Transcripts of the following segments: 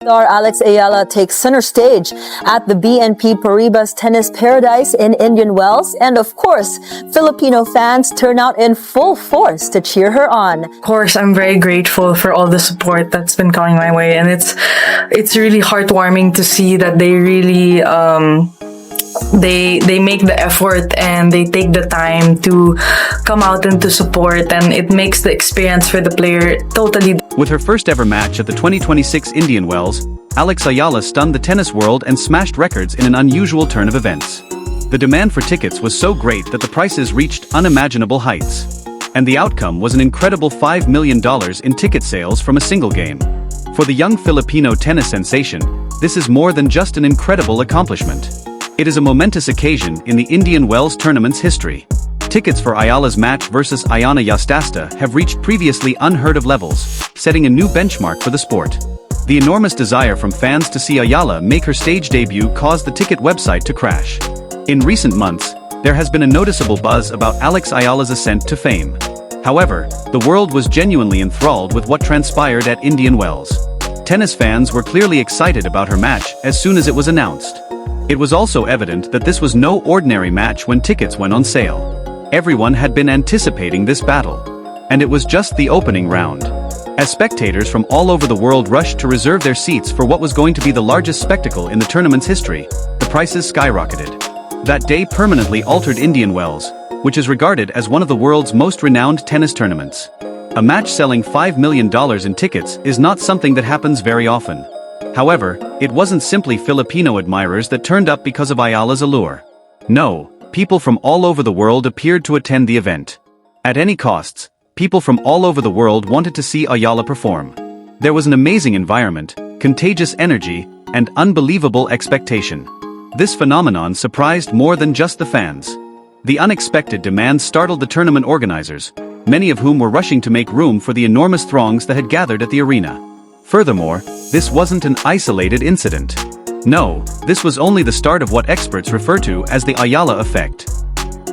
Star Alex Ayala takes center stage at the BNP Paribas Tennis Paradise in Indian Wells, and of course, Filipino fans turn out in full force to cheer her on. Of course, I'm very grateful for all the support that's been coming my way, and it's really heartwarming to see that they really they make the effort and they take the time to come out and to support, and it makes the experience for the player totally. With her first ever match at the 2026 Indian Wells, Alex Ayala stunned the tennis world and smashed records in an unusual turn of events. The demand for tickets was so great that the prices reached unimaginable heights. And the outcome was an incredible $5 million in ticket sales from a single game. For the young Filipino tennis sensation, this is more than just an incredible accomplishment. It is a momentous occasion in the Indian Wells tournament's history. Tickets for Ayala's match versus Ayana Yastremska have reached previously unheard of levels, setting a new benchmark for the sport. The enormous desire from fans to see Ayala make her stage debut caused the ticket website to crash. In recent months, there has been a noticeable buzz about Alex Ayala's ascent to fame. However, the world was genuinely enthralled with what transpired at Indian Wells. Tennis fans were clearly excited about her match as soon as it was announced. It was also evident that this was no ordinary match when tickets went on sale. Everyone had been anticipating this battle. And it was just the opening round. As spectators from all over the world rushed to reserve their seats for what was going to be the largest spectacle in the tournament's history, the prices skyrocketed. That day permanently altered Indian Wells, which is regarded as one of the world's most renowned tennis tournaments. A match selling $5 million in tickets is not something that happens very often. However, it wasn't simply Filipino admirers that turned up because of Ayala's allure. No. People from all over the world appeared to attend the event. At any costs, people from all over the world wanted to see Ayala perform. There was an amazing environment, contagious energy, and unbelievable expectation. This phenomenon surprised more than just the fans. The unexpected demand startled the tournament organizers, many of whom were rushing to make room for the enormous throngs that had gathered at the arena. Furthermore, this wasn't an isolated incident. No, this was only the start of what experts refer to as the Ayala effect.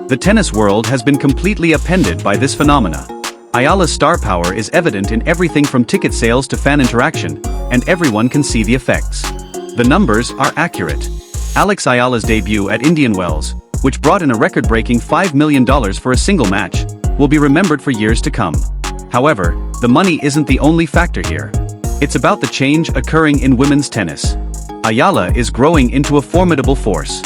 The tennis world has been completely upended by this phenomena. Ayala's star power is evident in everything from ticket sales to fan interaction, and everyone can see the effects. The numbers are accurate. Alex Ayala's debut at Indian Wells, which brought in a record-breaking $5 million for a single match, will be remembered for years to come. However, the money isn't the only factor here. It's about the change occurring in women's tennis. Ayala is growing into a formidable force.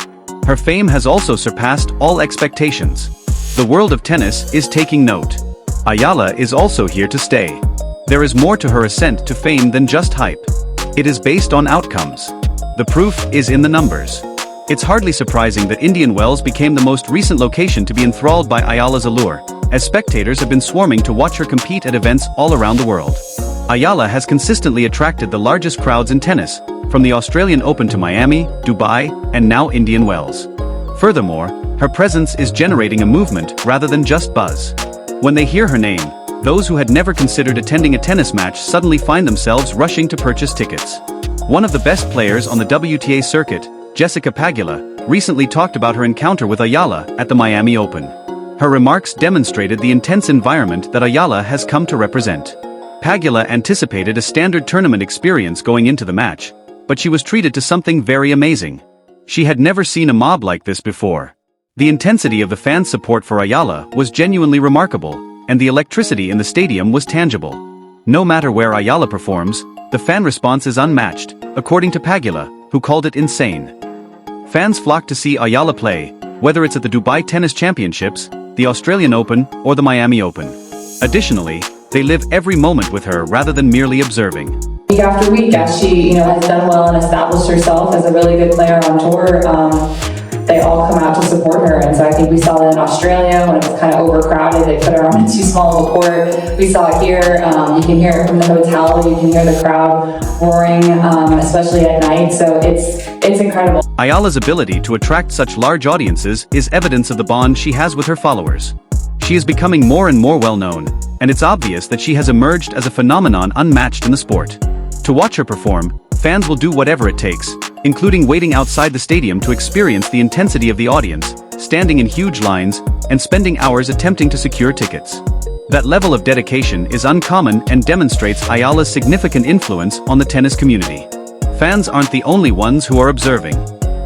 Her fame has also surpassed all expectations. The world of tennis is taking note. Ayala is also here to stay. There is more to her ascent to fame than just hype. It is based on outcomes. The proof is in the numbers. It's hardly surprising that Indian Wells became the most recent location to be enthralled by Ayala's allure, as spectators have been swarming to watch her compete at events all around the world. Ayala has consistently attracted the largest crowds in tennis, from the Australian Open to Miami, Dubai, and now Indian Wells. Furthermore, her presence is generating a movement rather than just buzz. When they hear her name, those who had never considered attending a tennis match suddenly find themselves rushing to purchase tickets. One of the best players on the WTA circuit, Jessica Pegula, recently talked about her encounter with Ayala at the Miami Open. Her remarks demonstrated the intense environment that Ayala has come to represent. Pegula anticipated a standard tournament experience going into the match, but she was treated to something very amazing. She had never seen a mob like this before. The intensity of the fans' support for Ayala was genuinely remarkable, and the electricity in the stadium was tangible. No matter where Ayala performs, the fan response is unmatched, according to Pegula, who called it insane. Fans flock to see Ayala play, whether it's at the Dubai Tennis Championships, the Australian Open, or the Miami Open. Additionally, they live every moment with her rather than merely observing. Week after week, as she has done well and established herself as a really good player on tour, they all come out to support her. And so I think we saw that in Australia when it was kind of overcrowded. They put her on too small of a court. We saw it here. You can hear it from the hotel. You can hear the crowd roaring, especially at night. So it's incredible. Ayala's ability to attract such large audiences is evidence of the bond she has with her followers. She is becoming more and more well-known, and it's obvious that she has emerged as a phenomenon unmatched in the sport. To watch her perform, fans will do whatever it takes, including waiting outside the stadium to experience the intensity of the audience, standing in huge lines, and spending hours attempting to secure tickets. That level of dedication is uncommon and demonstrates Ayala's significant influence on the tennis community. Fans aren't the only ones who are observing.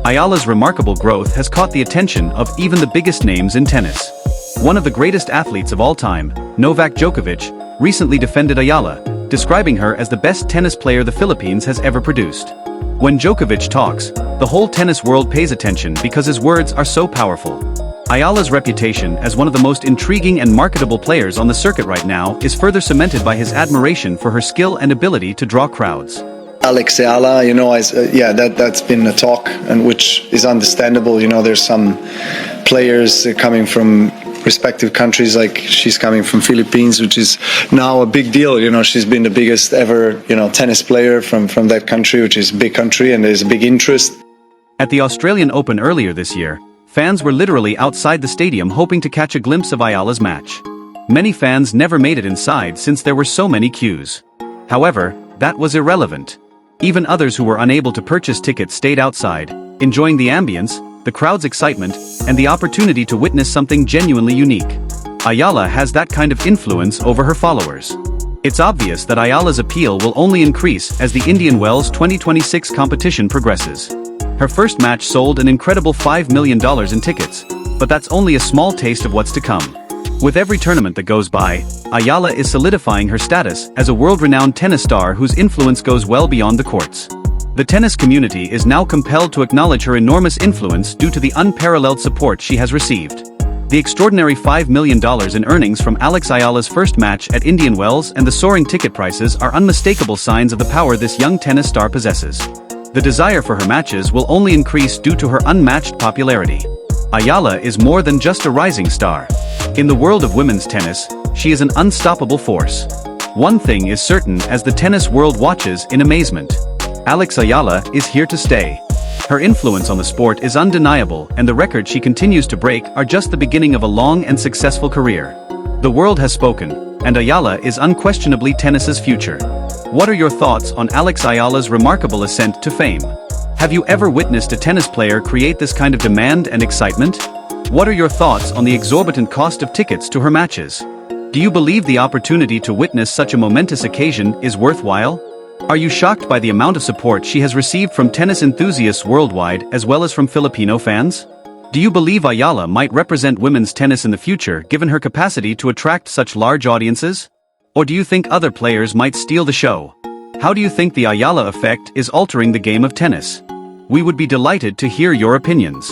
Ayala's remarkable growth has caught the attention of even the biggest names in tennis. One of the greatest athletes of all time, Novak Djokovic, recently defended Ayala, describing her as the best tennis player the Philippines has ever produced. When Djokovic talks, the whole tennis world pays attention because his words are so powerful. Ayala's reputation as one of the most intriguing and marketable players on the circuit right now is further cemented by his admiration for her skill and ability to draw crowds. Alex EALA, that's been a talk, and which is understandable. There's some players coming from respective countries, like she's coming from Philippines, which is now a big deal. She's been the biggest ever, tennis player from that country, which is a big country, and there's a big interest. At the Australian Open earlier this year, fans were literally outside the stadium hoping to catch a glimpse of Ayala's match. Many fans never made it inside since there were so many queues. However, that was irrelevant. Even others who were unable to purchase tickets stayed outside, enjoying the ambience, the crowd's excitement, and the opportunity to witness something genuinely unique. Ayala has that kind of influence over her followers. It's obvious that Ayala's appeal will only increase as the Indian Wells 2026 competition progresses. Her first match sold an incredible $5 million in tickets, but that's only a small taste of what's to come. With every tournament that goes by, Ayala is solidifying her status as a world-renowned tennis star whose influence goes well beyond the courts. The tennis community is now compelled to acknowledge her enormous influence due to the unparalleled support she has received. The extraordinary $5 million in earnings from Alex Ayala's first match at Indian Wells and the soaring ticket prices are unmistakable signs of the power this young tennis star possesses. The desire for her matches will only increase due to her unmatched popularity. Ayala is more than just a rising star. In the world of women's tennis, she is an unstoppable force. One thing is certain as the tennis world watches in amazement. Alex Ayala is here to stay. Her influence on the sport is undeniable, and the records she continues to break are just the beginning of a long and successful career. The world has spoken, and Ayala is unquestionably tennis's future. What are your thoughts on Alex Ayala's remarkable ascent to fame? Have you ever witnessed a tennis player create this kind of demand and excitement? What are your thoughts on the exorbitant cost of tickets to her matches? Do you believe the opportunity to witness such a momentous occasion is worthwhile? Are you shocked by the amount of support she has received from tennis enthusiasts worldwide as well as from Filipino fans? Do you believe Ayala might represent women's tennis in the future given her capacity to attract such large audiences? Or do you think other players might steal the show? How do you think the Ayala effect is altering the game of tennis? We would be delighted to hear your opinions.